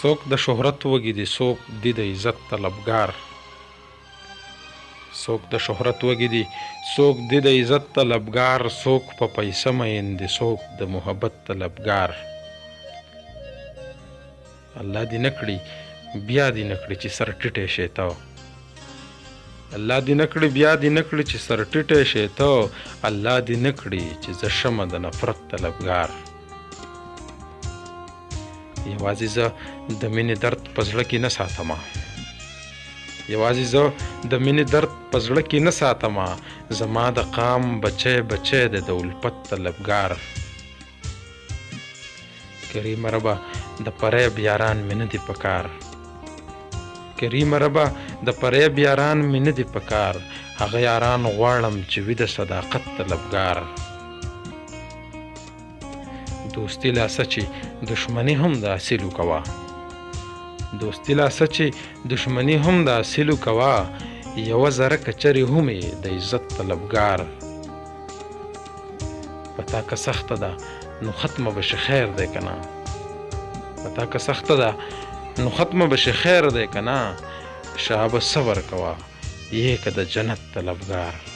څوک د شهرت وږي دي څوک دی د عزت طلبګار څوک د شهرت وږي دي څوک دی د عزت طلبګار څوک په پیسه مین دي څوک د محبت طلبګار الله دې نه کړي بیا دې نه کړي چې سر ټیټی شې ته الله دې نه کړي بیا دې نه کړي چې سر ټیټی شې ته الله دې نه کړي چې زه شمه د نفرت طلبګار یوازې زه د مینې درد په زړه کې نه ساتمه یوازې زه د مینې درد په زړه کې نه ساتمه زما د قام بچی بچی دی د الفت طلبګار کریمه ربه د فریب یاران مې نه دي په کار کریمه ربه د فریب یاران مې نه دي په کار هغه یاران غواړم چې وي د صداقت طلبګار دوستي لاسه چې دشمني هم د اصیلو کوه دوستي لاسه چې دشمني هم د اصیلو کوه یوه ذره کچرې هم د عزت طلبګار په تا که سخته ده نو ختمه بشه خیر دی که نه په تا که سخته ده نو ختمه بشه خیر دی که نه شهابه صبر کوه یې که د جنت طلبګار